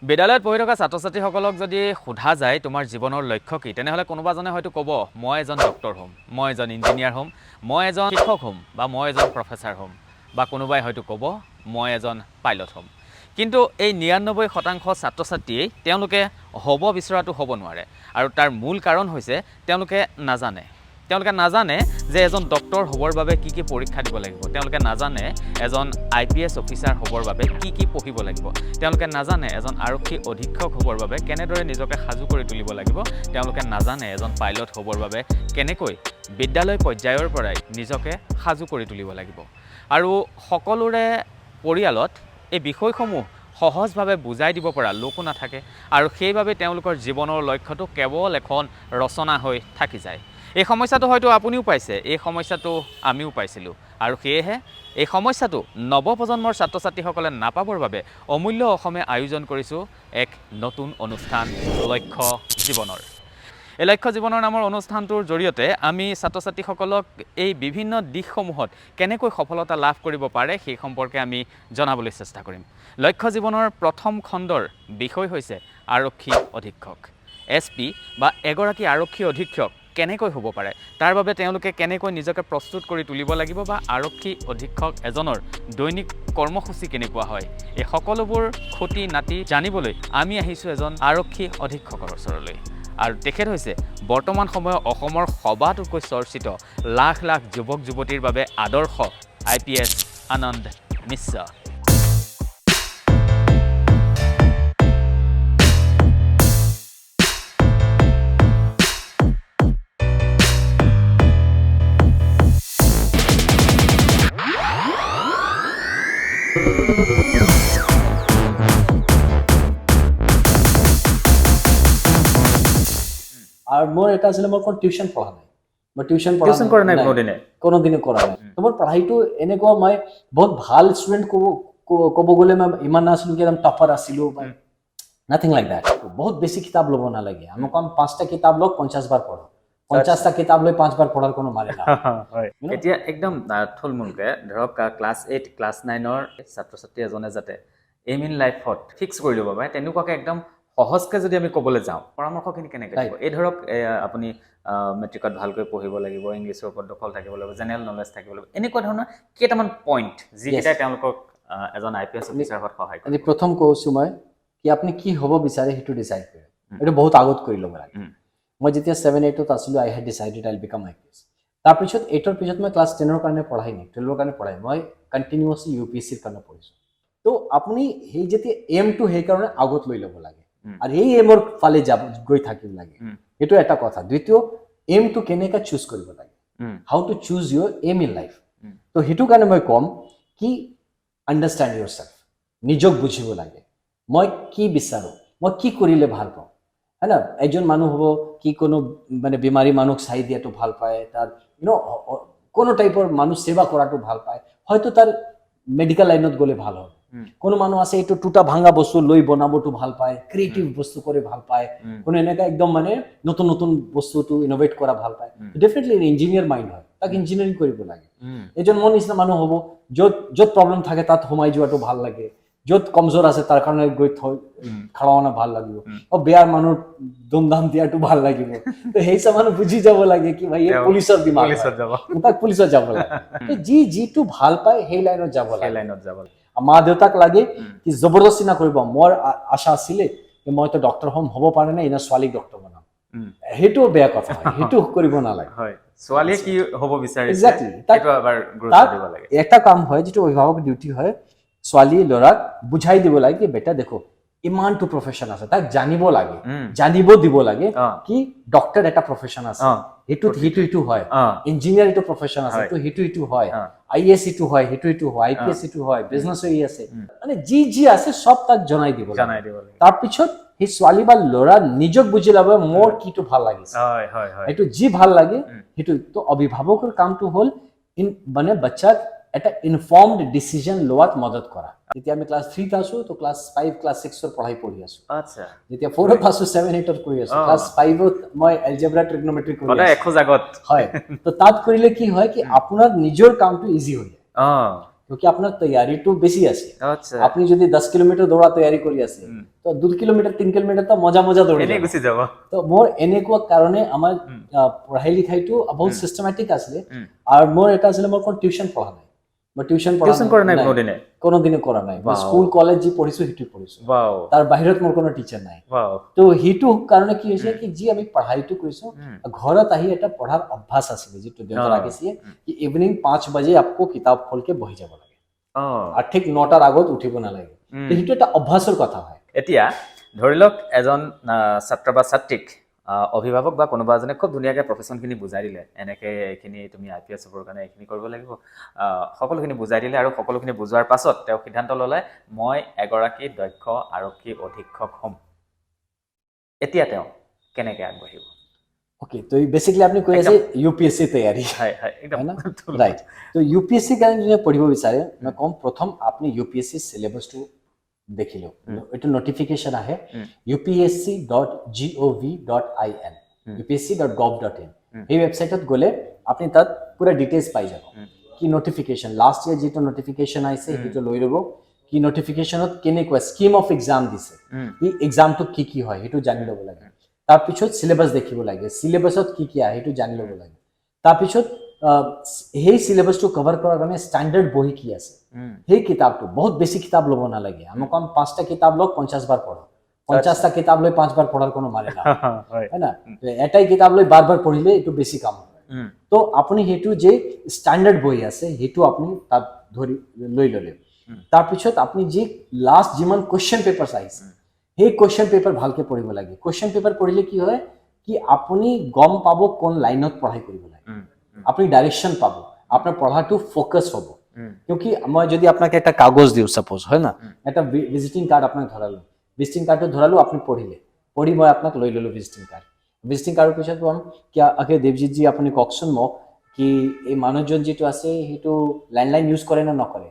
বিদ্যালয়ত পঢ়ি থকা ছাত্ৰ ছাত্ৰীসকলক যদি সোধা যায় তোমাৰ জীৱনৰ লক্ষ্য কি তেনেহ'লে কোনোবাজনে হয়তো ক'ব মই এজন ডক্টৰ হ'ম, মই এজন ইঞ্জিনিয়াৰ হ'ম, মই এজন শিক্ষক হ'ম বা মই এজন প্ৰফেচাৰ হ'ম বা কোনোবাই হয়তো ক'ব মই এজন পাইলট হ'ম। কিন্তু এই ৯৯% ছাত্ৰ ছাত্ৰীয়ে তেওঁলোকে হ'ব বিচৰাটো হ'ব নোৱাৰে আৰু তাৰ মূল কাৰণ হৈছে তেওঁলোকে নাজানে যে এজন ডক্টৰ হ'বৰ বাবে কি কি পৰীক্ষা দিব লাগিব, তেওঁলোকে নাজানে এজন IPS অফিচাৰ হ'বৰ বাবে কি কি পঢ়িব লাগিব, তেওঁলোকে নাজানে এজন আৰক্ষী অধীক্ষক হ'বৰ বাবে কেনেদৰে নিজকে সাজু কৰি তুলিব লাগিব, তেওঁলোকে নাজানে এজন পাইলট হ'বৰ বাবে কেনেকৈ বিদ্যালয় পৰ্যায়ৰ পৰাই নিজকে সাজু কৰি তুলিব লাগিব। আৰু সকলোৰে পৰিয়ালত এই বিষয়সমূহ সহজভাৱে বুজাই দিব পৰা লোকো নাথাকে আৰু সেইবাবে তেওঁলোকৰ জীৱনৰ লক্ষ্যটো কেৱল এখন ৰচনা হৈ থাকি যায়। এই সমস্যাটো হয়তো আপুনিও পাইছে, এই সমস্যাটো আমিও পাইছিলোঁ আৰু সেয়েহে এই সমস্যাটো নৱপ্ৰজন্মৰ ছাত্ৰ ছাত্ৰীসকলে নাপাবৰ বাবে অমূল্য অসমে আয়োজন কৰিছোঁ এক নতুন অনুষ্ঠান লক্ষ্য জীৱনৰ। এই লক্ষ্য জীৱনৰ নামৰ অনুষ্ঠানটোৰ জৰিয়তে আমি ছাত্ৰ ছাত্ৰীসকলক এই বিভিন্ন দিশসমূহত কেনেকৈ সফলতা লাভ কৰিব পাৰে সেই সম্পৰ্কে আমি জনাবলৈ চেষ্টা কৰিম। লক্ষ্য জীৱনৰ প্ৰথম খণ্ডৰ বিষয় হৈছে আৰক্ষী অধীক্ষক। SP বা এগৰাকী আৰক্ষী অধীক্ষক কেনেকৈ হ'ব পাৰে, তাৰ বাবে তেওঁলোকে কেনেকৈ নিজকে প্ৰস্তুত কৰি তুলিব লাগিব বা আৰক্ষী অধীক্ষক এজনৰ দৈনিক কৰ্মসূচী কেনেকুৱা হয়, এই সকলোবোৰ খুঁটি নাটি জানিবলৈ আমি আহিছোঁ এজন আৰক্ষী অধীক্ষকৰ ওচৰলৈ। আৰু তেখেত হৈছে বৰ্তমান সময়ত অসমৰ সবাতোকৈ চৰ্চিত লাখ লাখ যুৱক যুৱতীৰ বাবে আদৰ্শ IPS আনন্দ মিশ্ৰ। আৰ মোৰ এটা আসলে মোৰ কোনো টিউশন পড়া নাই, মই টিউশন কৰা নাই কোনোদিনে কৰা নাই। তো মোৰ পঢ়াইটো এনেকুৱা মই বহুত ভাল ষ্টুডেণ্ট ক'ব গ'লে মই ইমান নাছিলোঁ কি একদম টপাৰ আছিলোঁ, নাথিং লাইক দ্যাট। বহুত বেছি কিতাপ ল'ব নালাগে, আমি কম 5টা কিতাপ লওক 50 বাৰ পঢ়ক, 50টা কিতাপ লৈ 5 বাৰ পঢ়াৰ কোনো মানে নাই। এতিয়া একদম থুলমূলকৈ ধৰক ক্লাছ 8 ক্লাছ 9ৰ ছাত্ৰ ছাত্ৰী এজনে যাতে এইম ইন লাইফত ফিক্স কৰি ল'ব পাৰে তেনেকুৱাকৈ একদম সহজকৈ যদি আমি ক'বলৈ যাওঁ পৰামৰ্শখিনি কেনেকৈ দিব? এই ধৰক আপুনি মেট্ৰিকত ভালকৈ পঢ়িব লাগিব, ইংলিছৰ ওপৰত দখল থাকিব লাগিব, জেনেৰেল নলেজ থাকিব লাগিব, এনেকুৱা ধৰণৰ কেইটামান পইণ্ট যিকেইটাই তেওঁলোকক এজন IPS অফিচাৰ হোৱাত সহায় কৰে। প্ৰথম কৈছোঁ মই কি আপুনি কি হ'ব বিচাৰে সেইটো ডিচাইড কৰে, এইটো বহুত আগত কৰি ল'ব লাগে। মই যেতিয়া 7-8ত আছিলোঁ I had decided I will become IPS। তাৰপিছত 8ৰ পিছত মই ক্লাছ 10ৰ কাৰণে পঢ়াই নাই, 12ৰ কাৰণে পঢ়াই, মই কণ্টিনিউৱাছলি UPSCৰ কাৰণে পঢ়িছোঁ। তো আপুনি সেই যেতিয়া এমটো সেইকাৰণে আগত লৈ ল'ব লাগে আৰু এই এমৰ ফালে গৈ থাকিব লাগে, সেইটো এটা কথা। দ্বিতীয়, এমটো কেনেকৈ চুজ কৰিব লাগে, how to choose your aim in life. তো সেইটো কাৰণে মই ক'ম কি আণ্ডাৰষ্টেণ্ড ইউৰ চেল্ফ, নিজক বুজিব লাগে, মই কি বিচাৰোঁ, মই কি কৰিলে ভাল পাওঁ, হয় না? এজন মানুহ হ'ব কি কোনো মানে বেমাৰী মানুহক চাই দিয়াটো ভাল পায়, তাৰ কোনো টাইপৰ মানুহ সেৱা কৰাটো ভাল পায়, হয়তো তাৰ মেডিকেল লাইনত গ'লে ভাল হয়। কোনো মানুহ আছে এইটো টুটা ভাঙা বস্তু লৈ বনাবটো ভাল পায়, ক্ৰিয়েটিভ বস্তু কৰি ভাল পায়, কোনো এনেকুৱা একদম মানে নতুন নতুন বস্তুটো ইনোভেট কৰা ভাল পায়, ডেফিনেটলি ইঞ্জিনিয়াৰ মাইণ্ড হয়, তাক ইঞ্জিনিয়াৰিং কৰিব লাগে। এজন মোৰ নিচিনা মানুহ হ'ব য'ত প্ৰব্লেম থাকে তাত সোমাই যোৱাটো ভাল লাগে, য'ত কমজোৰ আছে তাৰ কাৰণে গৈ খাৰা হোৱা ভাল লাগিব, বেয়া মানুহ দুমধাম দিয়াটো ভাল লাগিব। তো সেইচব মানুহ বুজি যাব লাগে কি ভাই পুলিচৰ দিমাগ, তাক পুলিচত যাব লাগে। যিটো ভাল পায় সেই লাইনত যাব লাগে। মা দেউতাক লাগে কি জবৰদস্তি নকৰিব, মোৰ আশা আছিলে যে মইতো ডক্টৰ হ'ব পাৰে নাই, এনে ছোৱালীক ডক্টৰ বনাম, সেইটো বেয়া কথা, সেইটো কৰিব নালাগে। ছোৱালীয়ে কি হ'ব বিচাৰিছে এক্সাক্টলি, এটা কাম হয় যিটো অভিভাৱক ডিউটি হয়, ছোৱালী ল'ৰাক বুঝাই দিব লাগে কি বেটা দেখো ইমানটো প্ৰফেশ্যন আছে, তাক জানিব লাগে, জানিব দিব লাগে কি ডক্টৰ এটা প্ৰফেশ্যন আছে, সেইটো হয়, ইঞ্জিনিয়াৰ এইটো প্ৰফেশ্যন আছে, সেইটো হয়, IAS এইটো হয়, সেইটো হয়, IPS এইটো হয়, বিজনেছ আছে, মানে যি আছে চব তাক জনাই দিব লাগে। তাৰপিছত সেই ছোৱালী বা ল'ৰা নিজক বুজি ল'ব মোৰ কিটো ভাল লাগিছে, সেইটো যি ভাল লাগে সেইটো। তো অভিভাৱকৰ কামটো হ'ল মানে বাচ্চাক এটা ইনফৰ্মড ডিচিজন লোৱাত মদত কৰা। যেতিয়া আমি ক্লাছ 3ত আছো তো ক্লাছ 5 ক্লাছ 6ৰ পঢ়ি আছো, যেতিয়া 4ত আছো 7-8ত কৰি আছো, ক্লাছ 5ত মই এলজেব্ৰা ট্ৰিগনোমেট্ৰি কৰি আছো। হয়, তো তাত কৰিলে কি হয় কি আপোনাৰ নিজৰ কামটো ইজি হৈ যায়, क्योंकि আপনাৰ তৈয়াৰিটো বেশি আছে আচ্ছা আপনি যদি 10 কিলোমিটাৰ দৌড়া তৈয়াৰি কৰি আছে তো 2 কিলোমিটাৰ 3 কিলোমিটাৰ তো মজা মজা দৌড়ি এনেই গুচি যাব তো মোৰ এনেকুৱা কাৰণে আমাৰ পঢ়াই লিখাইটো বহুত সিস্টেমেটিক আছিল আৰু মোৰ এটা আছিল মোৰ কোন টিউশন পঢ়া নাই মই টিউশন কৰা নাই কোনোদিনে কোনোদিনে কৰা নাই মই স্কুল কলেজ যি পঢ়িছো হিটো পঢ়িছো ওয়াও তাৰ বাহিৰত মোৰ কোনো টিচাৰ নাই ওয়াও তো হিটো কাৰণে কি হৈছে কি যি আমি পঢ়াইটো কৰিছো ঘৰত আহি এটা পঢ়াৰ অভ্যাস আছিল যিটো দেউতা ৰাখিছে কি ইভিনিং 5 বজে आपको কিতাপ খুল के বহি যাব লাগে আর ঠিক 9টাৰ আগত উঠিব নালাগে সেইটো এটা অভ্যাসৰ কথা হয় এতিয়া ধৰি লওক এজন ছাত্ৰ বা ছাত্ৰীক অভিভাৱক বা কোনোবা এজনে খুব ধুনীয়াকৈ প্ৰফেশ্যনখিনি বুজাই দিলে এনেকৈ এইখিনি তুমি IPS হ'বৰ কাৰণে এইখিনি কৰিব লাগিব সকলোখিনি বুজাই দিলে আৰু সকলোখিনি বুজোৱাৰ পাছত তেওঁ সিদ্ধান্ত ল'লে মই এগৰাকী দক্ষ আৰক্ষী অধীক্ষক হ'ম এতিয়া তেওঁ কেনেকৈ আগবাঢ়িব ओके तो बेसिकली आपने कोई ऐसे यूपीएससी तैयारी है एकदम राइट तो यूपीएससी का जो पढ़िब विचारे मैं कम प्रथम आपने यूपीएससी सिलेबस तो देखि लो এটা নোটিফিকেশন আহে upsc.gov.in upsc.gov.in এই ওয়েবসাইটত গলে আপনি তাত পুরা ডিটেইলস পাই যাব কি নোটিফিকেশন লাস্ট ইয়ার যেটা নোটিফিকেশন আইছে হেটো লৈ লব কি নোটিফিকেশনত কেনেকুৱা স্কিম অফ এক্সাম দিছে এই এক্সামটো কি হয় হেটো জানি লব লাগে তাৰ পিছত সিলেবাস দেখিব লাগে সিলেবাসত কি আহে হেটো জানি লব লাগে তাৰ পিছত এই সিলেবাসটো কভাৰ কৰাৰ কাৰণে স্ট্যান্ডার্ড বহি কি আছে সেই কিতাবটো বহুত বেছি কিতাব লব না লাগে আমি কম 5টা কিতাব লওক 50 বার পঢ়ো 50টা কিতাব লৈ 5 বার পঢ়াৰ কোনো মানে না হয় না এটাই কিতাব লৈ বারবার পঢ়িলে এটো বেছি কাম হয় তো আপুনি হেতু যে স্ট্যান্ডার্ড বহি আছে হেতু আপুনি তাত ধৰি লৈ ললে তাৰ পিছত আপুনি যে লাস্ট যিমান কোশ্চেন পেপারস আহিছে সেই কোশ্চেন পেপার ভালকে পঢ়িব লাগে কোশ্চেন পেপার পঢ়িলে কি হয় কি আপুনি গম পাব কোন লাইনত পঢ়াই কৰিব লাগে আপনি ডাইরেকশন পাবো আপনার পড়াটো ফোকাস হবো क्योंकि मैं যদি আপনাকে একটা কাগজ দিও সাপোজ হয় না একটা ভিজিটিং কার্ড আপনাকে ধরালো ভিজিটিং কার্ডটো ধরালো আপনি পঢ়িলে পঢ়ি মই আপনাক লৈ ললো ভিজিটিং কাৰ্ডৰ পিছত কম কি আগে দেৱজিৎ জি আপুনি ককচোন মোক কি এই মানুহজন যেটো আছে হেটো ল্যান্ডলাইন ইউজ কৰে না নকৰে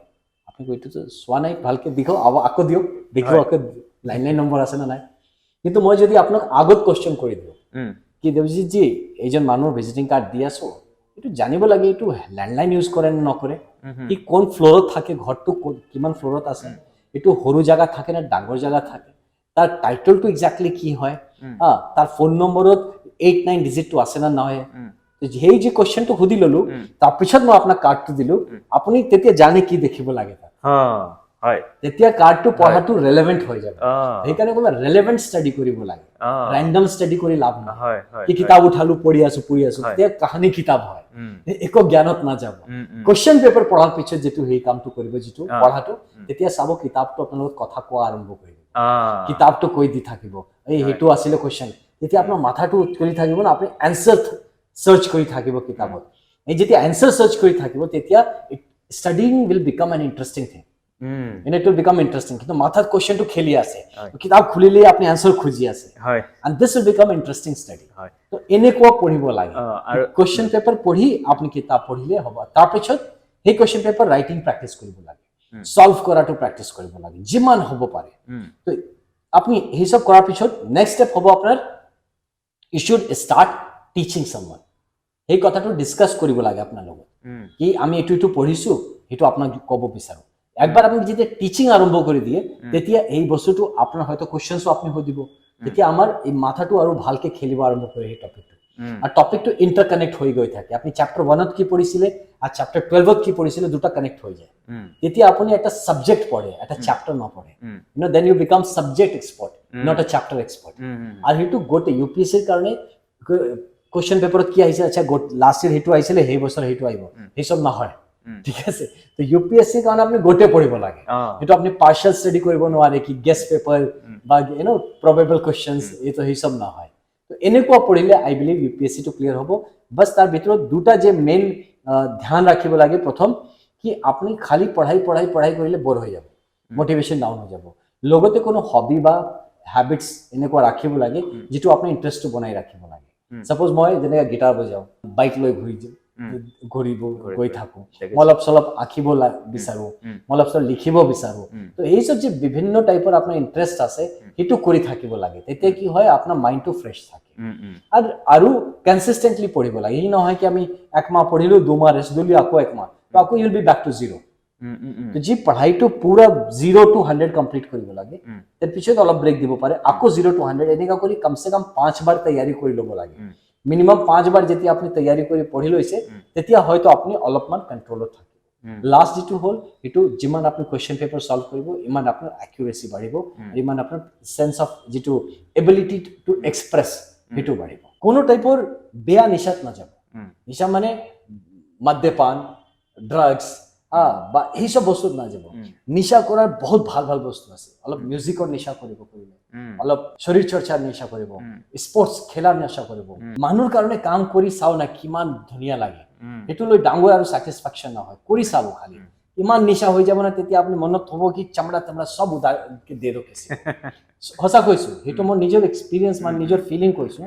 আপনি কইটো তো সোৱা নাই ভালকে দেখো আকৌ দিও দেখো আকৌ ল্যান্ডলাইন নম্বৰ আছে না নাই কিন্তু মই যদি আপোনাক আগত কোশ্চেন কৰি দিও কি দেৱজিৎ জি এইজন মানুহৰ ভিজিটিং কাৰ্ড দি আছো এটো জানিব লাগে এটো ল্যান্ডলাইন ইউজ কৰে না নকৰে কি কোন ফ্লোৰত থাকে ঘৰটো কিমান ফ্লোৰত আছে এটো সৰু জায়গা থাকে না ডাঙৰ জায়গা থাকে তাৰ টাইটেলটো এক্স্যাক্টলি কি হয় তাৰ ফোন নম্বৰত 8-9 ডিজিটটো আছে না নহয় তো যেই যে কোশ্চেনটো সুধি ললো তাৰ পিছত মই আপোনাক কাৰ্ডটো দিলো আপুনি তেতিয়া জানে কি দেখিব লাগে হয় তেতিয়া কাৰ্ডটো পঢ়াটো ৰেলেভেন্ট হৈ যাব সেইকাৰণে কোন ৰেলেভেন্ট ষ্টাডি কৰিব লাগে ৰেন্ডম ষ্টাডি কৰি লাভ নহয় কি কিতাপ উঠালো পঢ়ি আছো তেতিয়া কাহিনী কিতাপ হয় একো জ্ঞানত না যাব কোশ্চেন পেপার পঢ়াৰ পিছত যেটো হেই কামটো কৰিব যেটো পঢ়াটো তেতিয়া চাব কিতাপটো আপোনালোক কথা কোৱা আৰম্ভ কৰিব কিতাপটো কৈ দি থাকিব এই হেতু আছিল কোশ্চেন তেতিয়া আপোনাৰ মাথাটো কৰি থাকিব না আপুনি আনসাৰ সাৰ্চ কৰি থাকিব কিতাপত এই যেতিয়া আনসাৰ সাৰ্চ কৰি থাকিব তেতিয়া studying will became N interesting thing and it will become interesting কিন্তু মাথার কোশ্চেন তো খেলি আছে কিতাব খুলিলে আপনি আনসার খুঁজি আছে হয় and this will become interesting study হয় তো এনেকুৱা পঢ়িব লাগে আৰু কোশ্চেন পেপাৰ পঢ়ি আপনি কিতাব পঢ়িলে হ'ব তাৰ পিছত সেই কোশ্চেন পেপাৰ ৰাইটিং প্ৰ্যাকটিস কৰিব লাগে সলভ কৰাটো প্ৰ্যাকটিস কৰিব লাগে যিমান হ'ব পাৰে তো আপনি এই সব কৰাৰ পিছত নেক্সট স্টেপ হ'ব আপোনাৰ you should start teaching someone এই কথাটো ডিসকাস কৰিব লাগে আপোনাৰ লগত কি আমি এটো পঢ়িছো হেতু আপোনাক ক'ব বিচাৰো একবার আপনি যদি টিচিং আরম্ভ করে দিয়ে তেতিয়া এই বস্তুটো আপনার হয়তো কোশ্চেনসও আপনি হই দিব তেতিয়া আমার এই মাথাটো আৰু ভালকে খেলিব আরম্ভ করে এই টপিকটো আর টপিকটো ইন্টারকানেক্ট হই গৈ থাকে আপনি চ্যাপ্টার 1 ত কি পড়িছিলে আর চ্যাপ্টার 12 ত কি পড়িছিলে দুটা কানেক্ট হই যায় তেতিয়া আপনি একটা সাবজেক্ট পড়ে একটা চ্যাপ্টার না পড়ে you know then you become subject expert not a chapter expert আর হেতু গোটে ইউপিএসসি এর কারণে কোশ্চেন পেপারত কি আইছে আচ্ছা লাস্ট ইয়ার হেতু আইছিলে সেই বছর হেতু আইব এই সব না হয় ঠিক আছে তো ইউপিএসসি কারণে আপনি গোটে পড়িব লাগে এটা আপনি পার্শিয়াল স্টাডি কৰিব নোৱাৰে কি গেস পেপাৰ বা ইউ নো প্ৰবেবল কোশ্চেনস এই তো হিসাব না হয় তো এনেকুৱা পঢ়িলে আই বিলিভ ইউপিএসসি তো ক্লিয়াৰ হ'ব বাস তাৰ ভিতৰত দুটা যে মেইন ধ্যান ৰাখিব লাগে প্ৰথম কি আপনি খালি পঢ়াই কৰিলে বৰ হৈ যাব মোটিভেশন ডাউন হৈ যাব লগতে কোনো হবি বা হ্যাবিটস এনেকুৱা ৰাখিব লাগে যেটো আপোনাৰ ইন্টাৰেস্ট বনাই ৰাখিব লাগে সাপোজ মই যেনে গিটাৰ বজাও বাইক লৈ ঘূৰি যাওঁ ঘূৰিব গৈ থাকো অলপ চলপ আঁকিব বিচাৰো অলপ চলপ লিখিব বিচাৰো তো এই সব যে বিভিন্ন টাইপৰ আপোনাৰ ইন্টাৰেস্ট আছে হেতু কৰি থাকিব লাগে তেতিয়া কি হয় আপোনাৰ মাইন্ডটো ফ্ৰেশ থাকে আৰু কনসিস্টেন্টলি পঢ়িব লাগে এই নহয় কি আমি এক মাহ পঢ়িলো 2 মাহ ৰেষ্ট দিলো আকৌ এক মাহ তো আকৌ you will be back to zero তো যি পঢ়াইটো পুৰা 0 to 100 কমপ্লিট কৰিব লাগে তাৰ পিছত অলপ ব্ৰেক দিব পাৰে আকৌ 0 to 100 এনেকা কৰি কমসে কম 5 বাৰ তৈয়াৰী কৰি ল'ব লাগে মিনিমাম 5 বাৰ যেতিয়া আপুনি তৈয়াৰী কৰি পঢ়ি লৈছে তেতিয়া হয়তো আপুনি অলপমান কন্ট্ৰোলত থাকিব লাষ্ট যেটো হল এটো যিমান আপুনি কোৱেশ্চন পেপাৰ সলভ কৰিব ইমান আপোনাৰ একিউৰেসি বাঢ়িব ইমান আপোনাৰ সেন্স অফ যেটো এবিলিটি টু এক্সপ্ৰেছ হেতু বাঢ়িব কোনো টাইপৰ বেয়া নিশাত না যাব নিশা মানে মদ্যপান ড্ৰাগছ বা এই সব বস্তুত না যাব নিশা কৰাৰ বহুত ভাল ভাল বস্তু আছে অলপ মিউজিকৰ নিশা কৰিব কৰিলে অলপ শৰীৰ চৰ্চাৰ নিশা কৰিব স্পৰ্টছ খেলাৰ নিশা কৰিব মানুহৰ কাৰণে কাম কৰি চাও না কিমান ধুনীয়া লাগে হেতু লৈ ডাঙৰ আৰু স্যাটিসফ্যাকশন না হয় কৰি চাব খালি ইমান নিশা হৈ যাব না তেতিয়া আপুনি মনত হ'ব কি চামড়া তামড়া সব উদাৰ দে দো কেছে হসা কৈছো হেতু মোৰ নিজৰ এক্সপেৰিয়েন্স মান নিজৰ ফিলিং কৈছো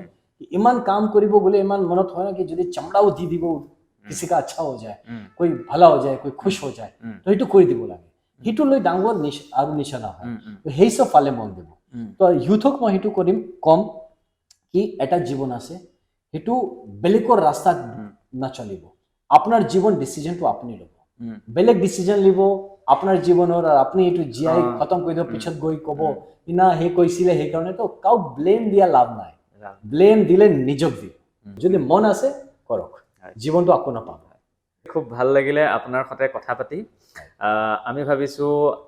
ইমান কাম কৰিব গলে ইমান মনত হয় না কি যদি চামড়াও দি দিব किसी का अच्छा हो जाए कोई भला हो जाए कोई खुश हो जाए तो हेतु কৰি দিব লাগে হেতু লৈ ডাঙৰ আৰু নিশানা হয় তো হেই সব ফালে মন দিব তো ইউথক মই হেতু কৰিম কম কি এটা জীৱন আছে হেতু বেলেগৰ ৰাস্তাত না চলিব আপোনাৰ জীৱন ডিসিশনটো আপুনি ল'ব বেলেগ ডিসিশন লিব আপোনাৰ জীৱনৰ আৰু আপুনি এটো জিআই খতম কৰি দিব পিছত গৈ কব ইনা হে কৈছিলে হে কাৰণে তো কাউ ব্লেম দিয়া লাভ নাই ব্লেম দিলে নিজক দি যদি মন আছে কৰক জীৱনটো আকৌ নাপাব খুব ভাল লাগিলে আপোনাৰ সতে কথা পাতি আমি ভাবিছো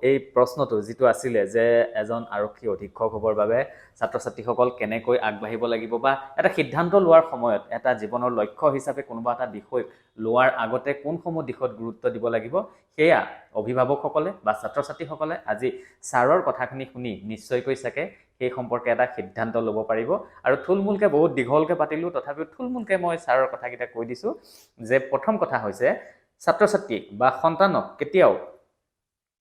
এই প্ৰশ্নটো যেটো আছিল যে এজন আৰক্ষী অধীক্ষক হ'বৰ বাবে ছাত্ৰ ছাত্ৰীসকল কেনেকৈ আগবাঢ়িব লাগিব বা এটা সিদ্ধান্ত লোৱাৰ সময়ত এটা জীৱনৰ লক্ষ্য হিচাপে কোনোবা এটা বিষয় লোৱাৰ আগতে কোনসমূহ দিশত গুৰুত্ব দিব লাগিব সেয়া অভিভাৱকসকলে বা ছাত্ৰ ছাত্ৰীসকলে আজি ছাৰৰ কথাখিনি শুনি নিশ্চয়কৈ চাকে সেই সম্পৰ্কে এটা সিদ্ধান্ত ল'ব পাৰিব আৰু থুলমুলকে বহুত দীঘলকে পাতিলো তথাপিও থুলমুলকে মই ছাৰৰ কথাকিটা কৈ দিছো যে প্ৰথম কথা হৈছে ছাত্ৰ ছাত্ৰী বা সন্তানক কেতিয়াও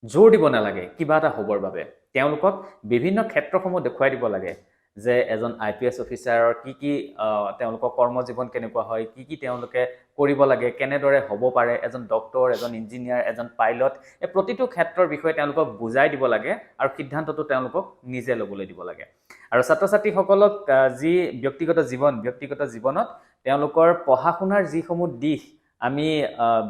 জোৰ দিব নালাগে কিবা এটা হ'বৰ বাবে তেওঁলোকক বিভিন্ন ক্ষেত্ৰসমূহ দেখুৱাই দিব লাগে যে এজন আইপিএছ অফিচাৰৰ কি তেওঁলোকৰ কৰ্মজীৱন কেনেকুৱা হয় কি তেওঁলোকে কৰিব লাগে কেনেদৰে হ'ব পাৰে এজন ডক্টৰ এজন ইঞ্জিনিয়াৰ এজন পাইলট এই প্ৰতিটো ক্ষেত্ৰৰ বিষয়ে তেওঁলোকক বুজাই দিব লাগে আৰু সিদ্ধান্তটো তেওঁলোকক নিজে ল'বলৈ দিব লাগে আৰু ছাত্ৰ ছাত্ৰীসকলক যি ব্যক্তিগত জীৱনত তেওঁলোকৰ পঢ়া শুনাৰ যিসমূহ দিশ আমি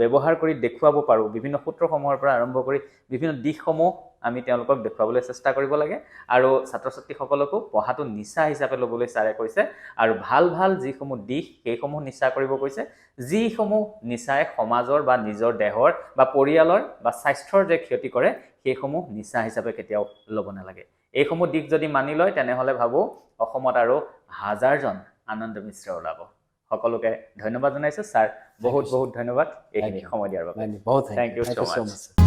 ব্যৱহাৰ কৰি দেখুৱাব পাৰো বিভিন্ন সূত্ৰসমূহৰ পৰা আৰম্ভ কৰি বিভিন্ন দিশসমূহ আমি তেওঁলোকক দেখুৱাবলৈ চেষ্টা কৰিব লাগে আৰু ছাত্ৰ ছাত্ৰীসকলকো পঢ়াটো নিশা হিচাপে ল'বলৈ ছাৰে কৈছে আৰু ভাল ভাল যিসমূহ দিশ সেইসমূহ নিশা কৰিব কৈছে যিসমূহ নিশাই সমাজৰ বা নিজৰ দেহৰ বা পৰিয়ালৰ বা স্বাস্থ্যৰ যে ক্ষতি কৰে সেইসমূহ নিশা হিচাপে কেতিয়াও ল'ব নালাগে এইসমূহ দিশ যদি মানি লয় তেনেহলে ভাবো অসমত আৰু হাজাৰজন আনন্দ মিশ্ৰ ওলাব সকলোকে ধন্যবাদ জনাইছো স্যাৰ বহুত বহুত ধন্যবাদ এই সময় দিয়াৰ বাবে বহুত থ্যাংক ইউ সো মাচ